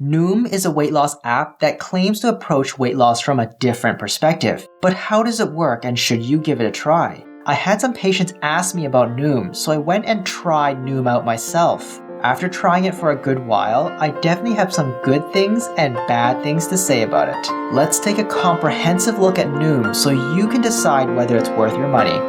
Noom is a weight loss app that claims to approach weight loss from a different perspective. But how does it work and should you give it a try? I had some patients ask me about Noom, so I went and tried Noom out myself. After trying it for a good while, I definitely have some good things and bad things to say about it. Let's take a comprehensive look at Noom so you can decide whether it's worth your money.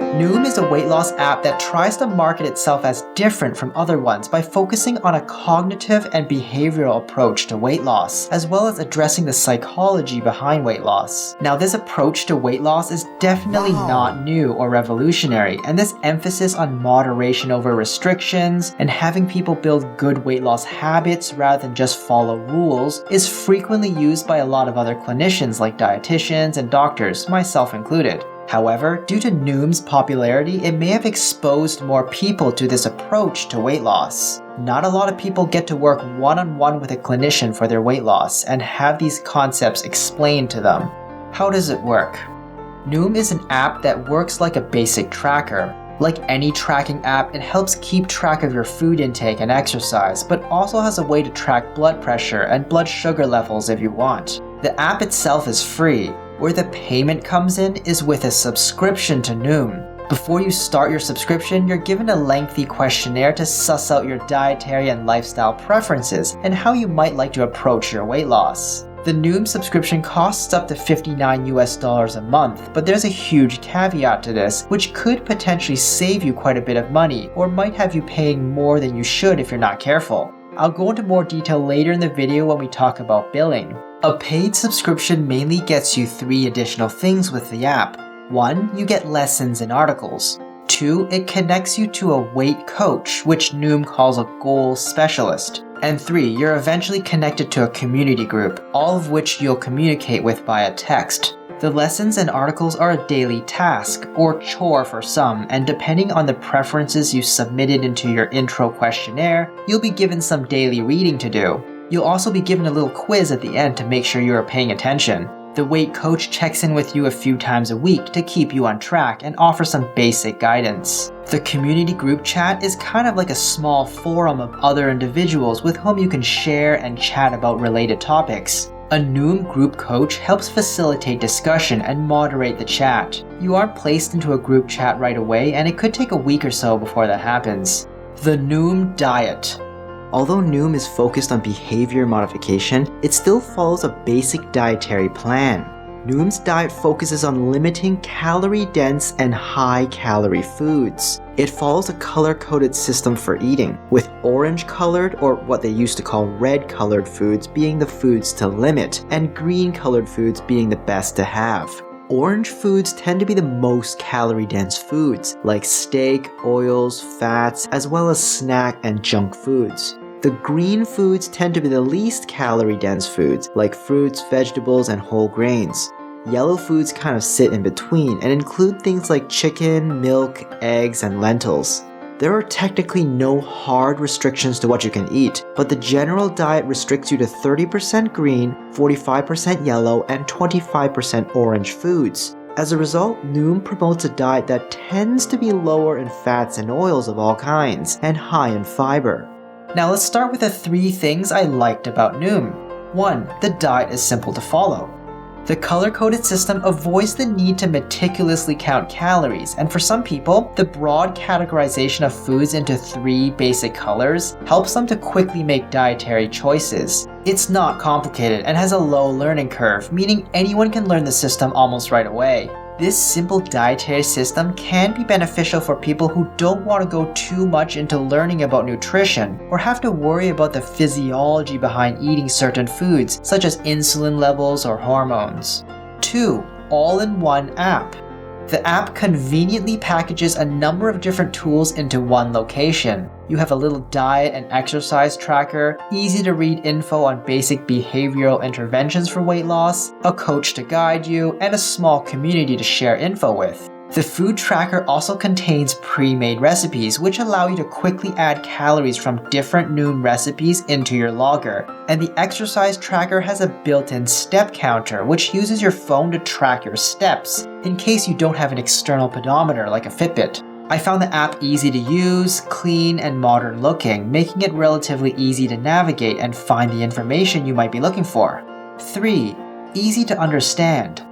Noom is a weight loss app that tries to market itself as different from other ones by focusing on a cognitive and behavioral approach to weight loss, as well as addressing the psychology behind weight loss. Now, this approach to weight loss is definitely not new or revolutionary, and this emphasis on moderation over restrictions and having people build good weight loss habits rather than just follow rules is frequently used by a lot of other clinicians like dietitians and doctors, myself included. However, due to Noom's popularity, it may have exposed more people to this approach to weight loss. Not a lot of people get to work one-on-one with a clinician for their weight loss and have these concepts explained to them. How does it work? Noom is an app that works like a basic tracker. Like any tracking app, it helps keep track of your food intake and exercise, but also has a way to track blood pressure and blood sugar levels if you want. The app itself is free. Where the payment comes in is with a subscription to Noom. Before you start your subscription, you're given a lengthy questionnaire to suss out your dietary and lifestyle preferences and how you might like to approach your weight loss. The Noom subscription costs up to $59 a month, but there's a huge caveat to this, which could potentially save you quite a bit of money or might have you paying more than you should if you're not careful. I'll go into more detail later in the video when we talk about billing. A paid subscription mainly gets you 3 additional things with the app. 1, you get lessons and articles. 2, it connects you to a weight coach, which Noom calls a goal specialist. And 3, you're eventually connected to a community group, all of which you'll communicate with via text. The lessons and articles are a daily task, or chore for some, and depending on the preferences you submitted into your intro questionnaire, you'll be given some daily reading to do. You'll also be given a little quiz at the end to make sure you are paying attention. The weight coach checks in with you a few times a week to keep you on track and offer some basic guidance. The community group chat is kind of like a small forum of other individuals with whom you can share and chat about related topics. A Noom group coach helps facilitate discussion and moderate the chat. You aren't placed into a group chat right away, and it could take a week or so before that happens. The Noom diet. Although Noom is focused on behavior modification, it still follows a basic dietary plan. Noom's diet focuses on limiting calorie-dense and high-calorie foods. It follows a color-coded system for eating, with orange-colored, or what they used to call red-colored foods being the foods to limit, and green-colored foods being the best to have. Orange foods tend to be the most calorie-dense foods, like steak, oils, fats, as well as snack and junk foods. The green foods tend to be the least calorie-dense foods, like fruits, vegetables, and whole grains. Yellow foods kind of sit in between and include things like chicken, milk, eggs, and lentils. There are technically no hard restrictions to what you can eat, but the general diet restricts you to 30% green, 45% yellow, and 25% orange foods. As a result, Noom promotes a diet that tends to be lower in fats and oils of all kinds, and high in fiber. Now let's start with the 3 things I liked about Noom. 1. The diet is simple to follow. The color-coded system avoids the need to meticulously count calories, and for some people, the broad categorization of foods into 3 basic colors helps them to quickly make dietary choices. It's not complicated and has a low learning curve, meaning anyone can learn the system almost right away. This simple dietary system can be beneficial for people who don't want to go too much into learning about nutrition or have to worry about the physiology behind eating certain foods, such as insulin levels or hormones. 2. All-in-one app. The app conveniently packages a number of different tools into one location. You have a little diet and exercise tracker, easy to read info on basic behavioral interventions for weight loss, a coach to guide you, and a small community to share info with. The food tracker also contains pre-made recipes, which allow you to quickly add calories from different Noom recipes into your logger. And the exercise tracker has a built-in step counter, which uses your phone to track your steps, in case you don't have an external pedometer like a Fitbit. I found the app easy to use, clean, and modern looking, making it relatively easy to navigate and find the information you might be looking for. 3. Easy to understand.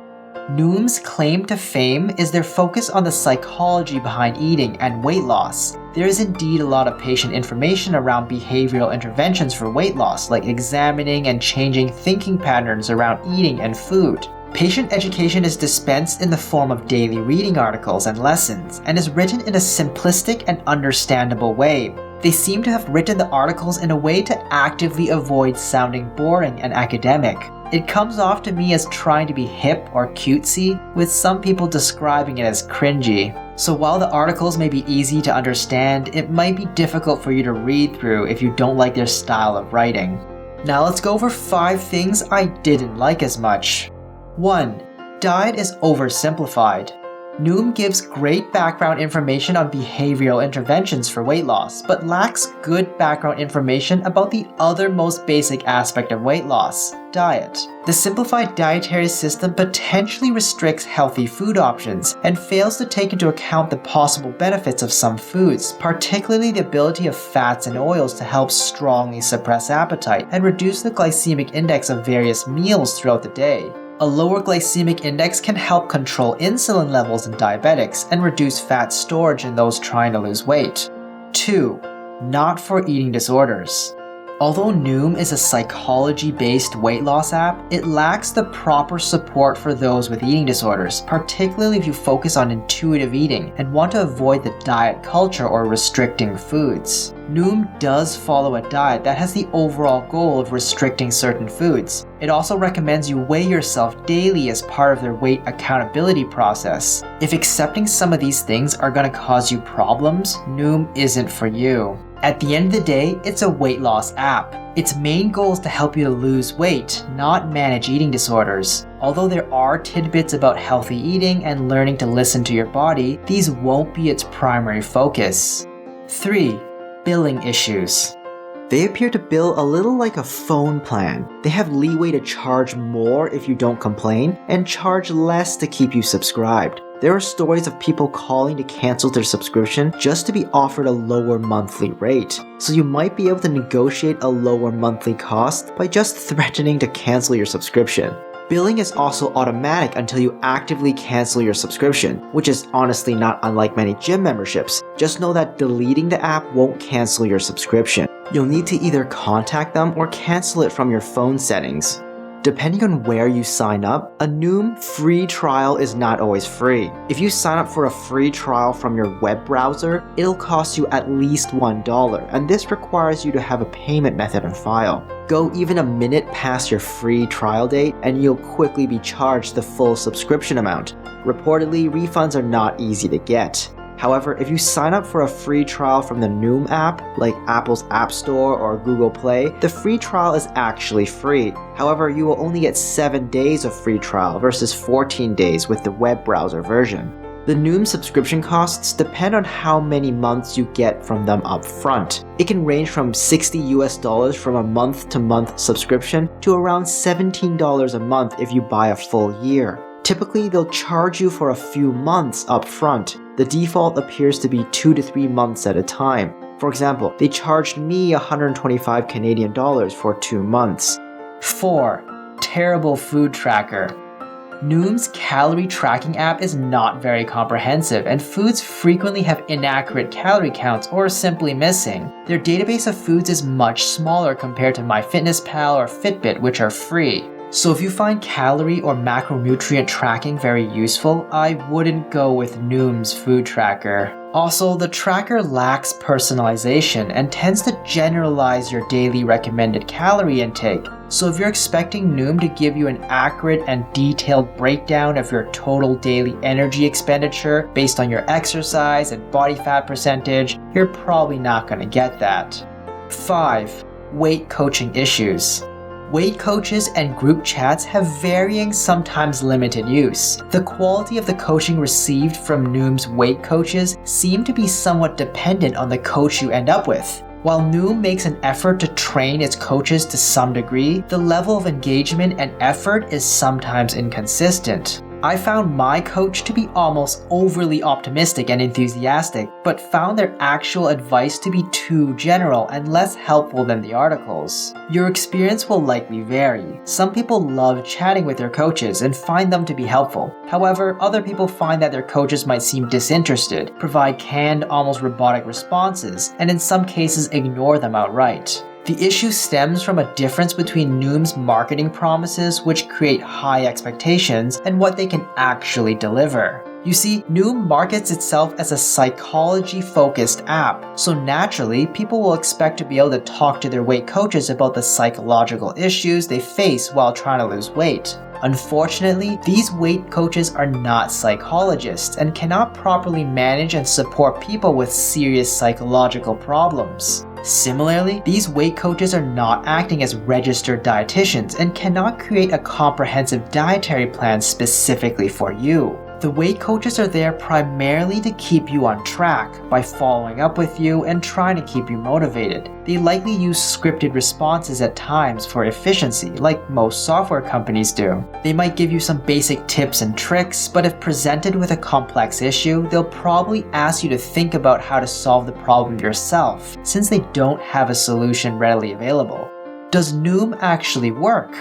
Noom's claim to fame is their focus on the psychology behind eating and weight loss. There is indeed a lot of patient information around behavioral interventions for weight loss, like examining and changing thinking patterns around eating and food. Patient education is dispensed in the form of daily reading articles and lessons, and is written in a simplistic and understandable way. They seem to have written the articles in a way to actively avoid sounding boring and academic. It comes off to me as trying to be hip or cutesy, with some people describing it as cringy. So while the articles may be easy to understand, it might be difficult for you to read through if you don't like their style of writing. Now let's go over 5 things I didn't like as much. 1. Diet is oversimplified. Noom gives great background information on behavioral interventions for weight loss, but lacks good background information about the other most basic aspect of weight loss, diet. The simplified dietary system potentially restricts healthy food options and fails to take into account the possible benefits of some foods, particularly the ability of fats and oils to help strongly suppress appetite and reduce the glycemic index of various meals throughout the day. A lower glycemic index can help control insulin levels in diabetics and reduce fat storage in those trying to lose weight. 2. Not for eating disorders. Although Noom is a psychology-based weight loss app, it lacks the proper support for those with eating disorders, particularly if you focus on intuitive eating and want to avoid the diet culture or restricting foods. Noom does follow a diet that has the overall goal of restricting certain foods. It also recommends you weigh yourself daily as part of their weight accountability process. If accepting some of these things are going to cause you problems, Noom isn't for you. At the end of the day, it's a weight loss app. Its main goal is to help you to lose weight, not manage eating disorders. Although there are tidbits about healthy eating and learning to listen to your body, these won't be its primary focus. 3. Billing issues. They appear to bill a little like a phone plan. They have leeway to charge more if you don't complain, and charge less to keep you subscribed. There are stories of people calling to cancel their subscription just to be offered a lower monthly rate. So you might be able to negotiate a lower monthly cost by just threatening to cancel your subscription. Billing is also automatic until you actively cancel your subscription, which is honestly not unlike many gym memberships. Just know that deleting the app won't cancel your subscription. You'll need to either contact them or cancel it from your phone settings. Depending on where you sign up, a Noom free trial is not always free. If you sign up for a free trial from your web browser, it'll cost you at least $1, and this requires you to have a payment method on file. Go even a minute past your free trial date, and you'll quickly be charged the full subscription amount. Reportedly, refunds are not easy to get. However, if you sign up for a free trial from the Noom app, like Apple's App Store or Google Play, the free trial is actually free. However, you will only get 7 days of free trial versus 14 days with the web browser version. The Noom subscription costs depend on how many months you get from them up front. It can range from $60 from a month-to-month subscription to around $17 a month if you buy a full year. Typically, they'll charge you for a few months up front. The default appears to be 2 to 3 months at a time. For example, they charged me 125 Canadian dollars for 2 months. 4. Terrible food tracker. Noom's calorie tracking app is not very comprehensive, and foods frequently have inaccurate calorie counts or are simply missing. Their database of foods is much smaller compared to MyFitnessPal or Fitbit, which are free. So if you find calorie or macronutrient tracking very useful, I wouldn't go with Noom's food tracker. Also, the tracker lacks personalization and tends to generalize your daily recommended calorie intake. So if you're expecting Noom to give you an accurate and detailed breakdown of your total daily energy expenditure based on your exercise and body fat percentage, you're probably not going to get that. 5. Weight coaching issues. Weight coaches and group chats have varying, sometimes limited use. The quality of the coaching received from Noom's weight coaches seem to be somewhat dependent on the coach you end up with. While Noom makes an effort to train its coaches to some degree, the level of engagement and effort is sometimes inconsistent. I found my coach to be almost overly optimistic and enthusiastic, but found their actual advice to be too general and less helpful than the articles. Your experience will likely vary. Some people love chatting with their coaches and find them to be helpful. However, other people find that their coaches might seem disinterested, provide canned, almost robotic responses, and in some cases ignore them outright. The issue stems from a difference between Noom's marketing promises, which create high expectations, and what they can actually deliver. You see, Noom markets itself as a psychology-focused app, so naturally, people will expect to be able to talk to their weight coaches about the psychological issues they face while trying to lose weight. Unfortunately, these weight coaches are not psychologists and cannot properly manage and support people with serious psychological problems. Similarly, these weight coaches are not acting as registered dietitians and cannot create a comprehensive dietary plan specifically for you. The weight coaches are there primarily to keep you on track by following up with you and trying to keep you motivated. They likely use scripted responses at times for efficiency, like most software companies do. They might give you some basic tips and tricks, but if presented with a complex issue, they'll probably ask you to think about how to solve the problem yourself, since they don't have a solution readily available. Does Noom actually work?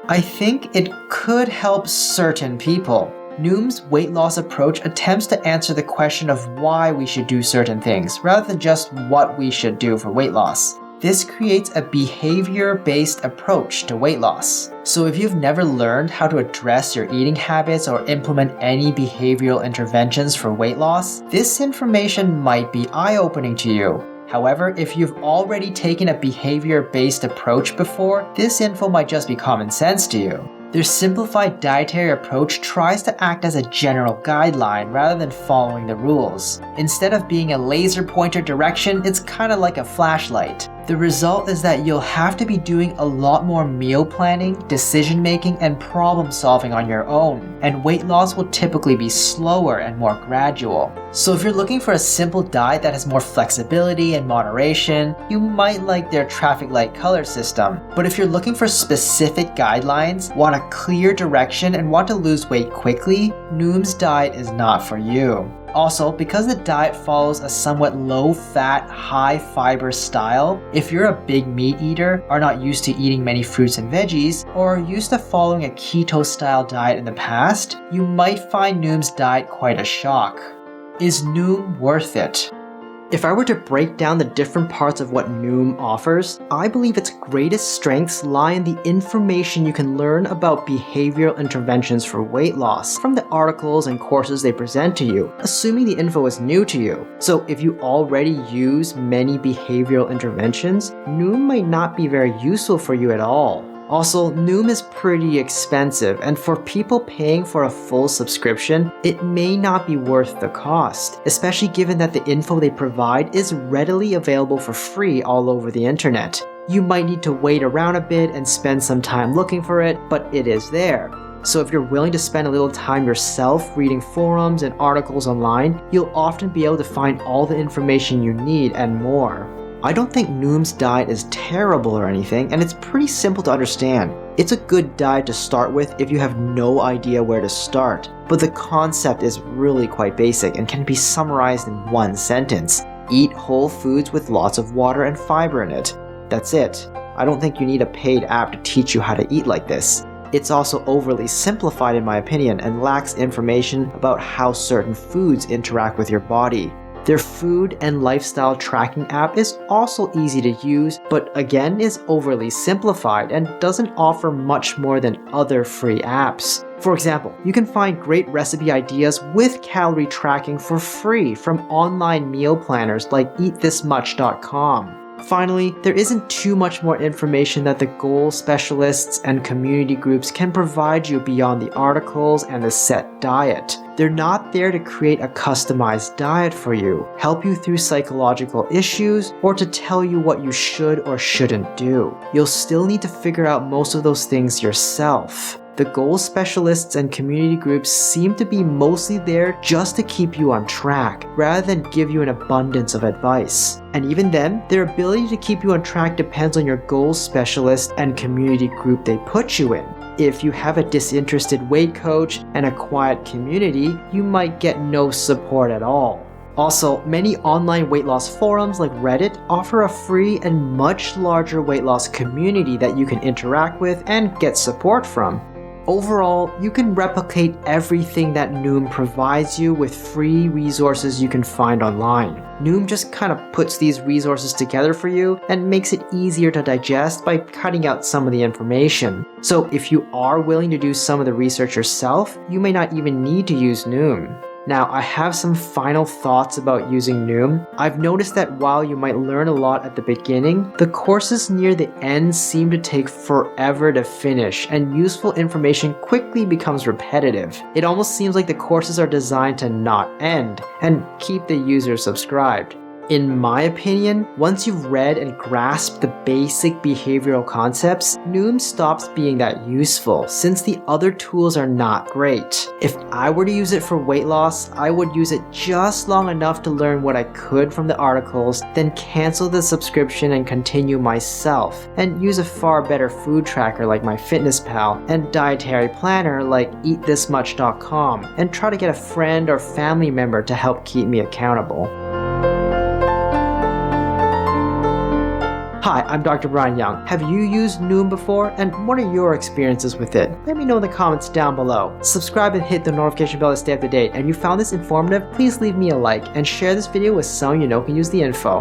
I think it could help certain people. Noom's weight loss approach attempts to answer the question of why we should do certain things, rather than just what we should do for weight loss. This creates a behavior-based approach to weight loss. So if you've never learned how to address your eating habits or implement any behavioral interventions for weight loss, this information might be eye-opening to you. However, if you've already taken a behavior-based approach before, this info might just be common sense to you. Their simplified dietary approach tries to act as a general guideline rather than following the rules. Instead of being a laser pointer direction, it's kind of like a flashlight. The result is that you'll have to be doing a lot more meal planning, decision making, and problem solving on your own, and weight loss will typically be slower and more gradual. So if you're looking for a simple diet that has more flexibility and moderation, you might like their traffic light color system. But if you're looking for specific guidelines, want a clear direction, and want to lose weight quickly, Noom's diet is not for you. Also, because the diet follows a somewhat low-fat, high-fiber style, if you're a big meat eater, are not used to eating many fruits and veggies, or are used to following a keto-style diet in the past, you might find Noom's diet quite a shock. Is Noom worth it? If I were to break down the different parts of what Noom offers, I believe its greatest strengths lie in the information you can learn about behavioral interventions for weight loss from the articles and courses they present to you, assuming the info is new to you. So if you already use many behavioral interventions, Noom might not be very useful for you at all. Also, Noom is pretty expensive, and for people paying for a full subscription, it may not be worth the cost, especially given that the info they provide is readily available for free all over the internet. You might need to wait around a bit and spend some time looking for it, but it is there. So if you're willing to spend a little time yourself reading forums and articles online, you'll often be able to find all the information you need and more. I don't think Noom's diet is terrible or anything, and it's pretty simple to understand. It's a good diet to start with if you have no idea where to start, but the concept is really quite basic and can be summarized in one sentence. Eat whole foods with lots of water and fiber in it. That's it. I don't think you need a paid app to teach you how to eat like this. It's also overly simplified in my opinion and lacks information about how certain foods interact with your body. Their food and lifestyle tracking app is also easy to use, but again is overly simplified and doesn't offer much more than other free apps. For example, you can find great recipe ideas with calorie tracking for free from online meal planners like eatthismuch.com. Finally, there isn't too much more information that the goal specialists and community groups can provide you beyond the articles and the set diet. They're not there to create a customized diet for you, help you through psychological issues, or to tell you what you should or shouldn't do. You'll still need to figure out most of those things yourself. The goal specialists and community groups seem to be mostly there just to keep you on track, rather than give you an abundance of advice. And even then, their ability to keep you on track depends on your goals specialist and community group they put you in. If you have a disinterested weight coach and a quiet community, you might get no support at all. Also, many online weight loss forums like Reddit offer a free and much larger weight loss community that you can interact with and get support from. Overall, you can replicate everything that Noom provides you with free resources you can find online. Noom just kind of puts these resources together for you and makes it easier to digest by cutting out some of the information. So if you are willing to do some of the research yourself, you may not even need to use Noom. Now, I have some final thoughts about using Noom. I've noticed that while you might learn a lot at the beginning, the courses near the end seem to take forever to finish, and useful information quickly becomes repetitive. It almost seems like the courses are designed to not end and keep the user subscribed. In my opinion, once you've read and grasped the basic behavioral concepts, Noom stops being that useful since the other tools are not great. If I were to use it for weight loss, I would use it just long enough to learn what I could from the articles, then cancel the subscription and continue myself, and use a far better food tracker like MyFitnessPal and dietary planner like eatthismuch.com, and try to get a friend or family member to help keep me accountable. Hi, I'm Dr. Brian Young. Have you used Noom before, and what are your experiences with it? Let me know in the comments down below. Subscribe and hit the notification bell to stay up to date. And if you found this informative, please leave me a like and share this video with someone you know can use the info.